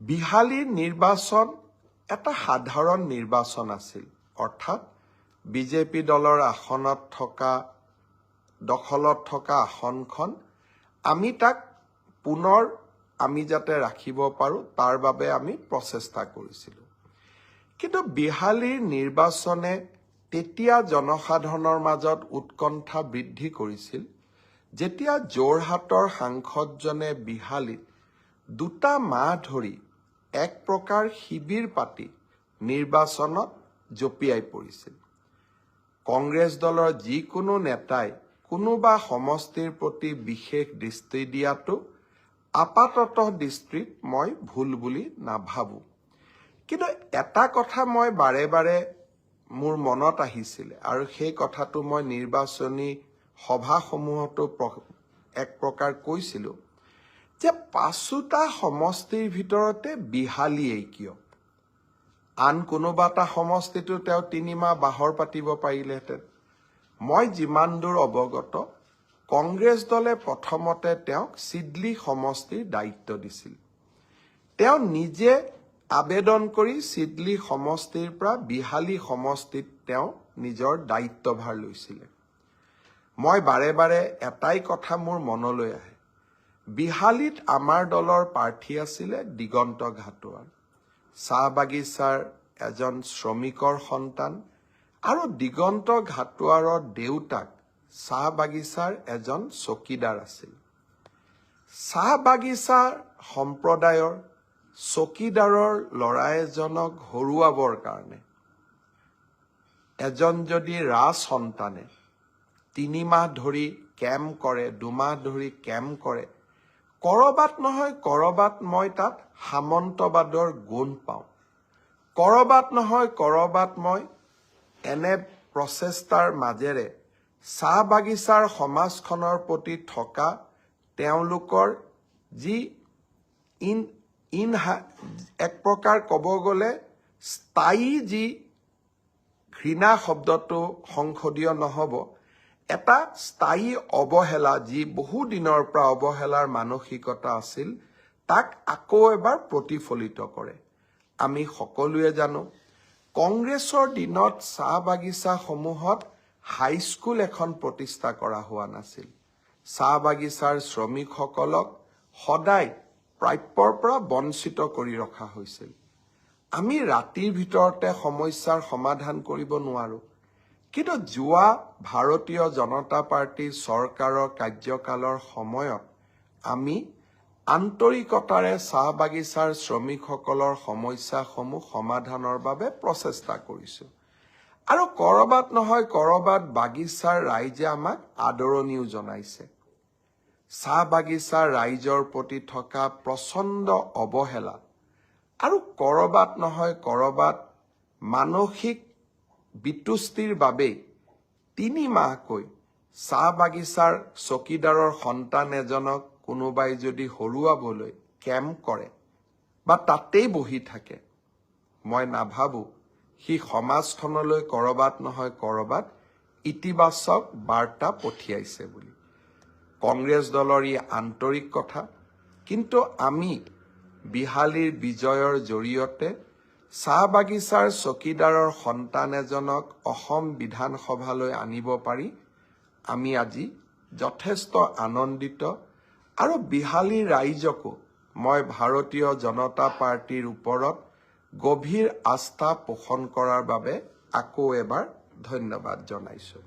বিহালীৰ নিৰ্বাচন এটা সাধাৰণ নিৰ্বাচন আছিল, অৰ্থাৎ বিজেপি দলৰ দখলত থকা আসনখন আমি তাক পুনৰ যাতে ৰাখিব পাৰোঁ তাৰ বাবে আমি প্ৰচেষ্টা কৰিছিলোঁ। কিন্তু বিহালীৰ নিৰ্বাচনে তেতিয়া জনসাধাৰণৰ মাজত উৎকণ্ঠা বৃদ্ধি কৰিছিল, যেতিয়া যোৰহাটৰ সাংসদজনে বিহালীত 2 মাহ ধৰি এক প্ৰকাৰ শিবিৰ পাতি নিৰ্বাচনত জঁপিয়াই পৰিছিল। কংগ্ৰেছ দলৰ যিকোনো নেতাই কোনোবা সমষ্টিৰ প্ৰতি বিশেষ দৃষ্টি দিয়াটো আপাততঃ দৃষ্টিত মই ভুল বুলি নাভাবোঁ। কিন্তু এটা কথা মই বাৰে বাৰে মোৰ মনত আহিছিলে, আৰু সেই কথাটো মই নিৰ্বাচনী সভাসমূহতো এক প্ৰকাৰ কৈছিলোঁ, যে 5টা সমষ্টিৰ ভিতৰতে বিহালীয়েই কিয়? আন কোনোবা এটা সমষ্টিটো তেওঁ 3 মাহ বাহৰ পাতিব পাৰিলেহেঁতেন। মই যিমান দূৰ অৱগত, কংগ্ৰেছ দলে প্ৰথমতে তেওঁক চিডলি সমষ্টিৰ দায়িত্ব দিছিল। তেওঁ নিজে আবেদন কৰি চিডলি সমষ্টিৰ পৰা বিহালী সমষ্টিত তেওঁ নিজৰ দায়িত্বভাৰ লৈছিলে। মই বাৰে বাৰে এটাই কথা মোৰ মনলৈ আহে, বিহালীত আমাৰ দলৰ প্ৰাৰ্থী আছিলে দিগন্ত ঘাটোৱাল, চাহ বাগিচাৰ এজন শ্ৰমিকৰ সন্তান, আৰু দিগন্ত ঘাটোৱালৰ দেউতাক চাহ বাগিচাৰ এজন চকীদাৰ আছিল। চাহ বাগিচাৰ সম্প্ৰদায়ৰ চকীদাৰৰ ল'ৰা এজনক হৰুৱাবৰ কাৰণে এজন যদি ৰাজ সন্তানে 3 মাহ ধৰি কেম্প কৰে, 2 মাহ ধৰি কেম্প কৰে, কৰবাত নহয় কৰবাত মই তাত সামন্তবাদৰ গুণ পাওঁ। কৰবাত নহয় কৰবাত মই এনে প্ৰচেষ্টাৰ মাজেৰে চাহ বাগিচাৰ সমাজখনৰ প্ৰতি থকা তেওঁলোকৰ যি এক প্ৰকাৰ ক'ব গ'লে স্থায়ী যি ঘৃণা শব্দটো সংসদীয় নহ'ব, এটা স্থায়ী অৱহেলা, যি বহু দিনৰ পৰা অৱহেলাৰ মানসিকতা আছিল, তাক আকৌ এবাৰ প্ৰতিফলিত কৰে। আমি সকলোৱে জানো, কংগ্ৰেছৰ দিনত চাহ বাগিচাসমূহত হাইস্কুল এখন প্ৰতিষ্ঠা কৰা হোৱা নাছিল। চাহ বাগিচাৰ শ্ৰমিকসকলক সদায় প্ৰাপ্যৰ পৰা বঞ্চিত কৰি ৰখা হৈছিল। আমি ৰাতিৰ ভিতৰতে সমস্যাৰ সমাধান কৰিব নোৱাৰোঁ, কিন্তু যোৱা ভাৰতীয় জনতা পাৰ্টীৰ চৰকাৰৰ কাৰ্যকালৰ সময়ত আমি আন্তৰিকতাৰে চাহ বাগিচাৰ শ্ৰমিকসকলৰ সমস্যাসমূহ সমাধানৰ বাবে প্ৰচেষ্টা কৰিছোঁ। আৰু কৰবাত নহয় কৰবাত বাগিচাৰ ৰাইজে আমাক আদৰণিও জনাইছে। চাহ বাগিচাৰ ৰাইজৰ প্ৰতি থকা প্ৰচণ্ড অৱহেলা আৰু কৰবাত নহয় কৰবাত মানসিক বিতুষ্টিৰ বাবেই 3 মাহকৈ চাহ বাগিচাৰ চকীদাৰৰ সন্তান এজনক কোনোবাই যদি হৰুৱাবলৈ কেম্প কৰে বা তাতেই বহি থাকে, মই নাভাবোঁ সি সমাজখনলৈ কৰবাত নহয় কৰবাত ইতিবাচক বাৰ্তা পঠিয়াইছে বুলি। কংগ্ৰেছ দলৰ ই আন্তৰিক কথা, কিন্তু আমি বিহালীৰ বিজয়ৰ জৰিয়তে চাহ বাগিচাৰ চকীদাৰৰ সন্তান এজনক অসম বিধানসভালৈ আনিব পাৰি আমি আজি যথেষ্ট আনন্দিত। আৰু বিহালীৰ ৰাইজকো মই ভাৰতীয় জনতা পাৰ্টীৰ ওপৰত গভীৰ আস্থা পোষণ কৰাৰ বাবে আকৌ এবাৰ ধন্যবাদ জনাইছোঁ।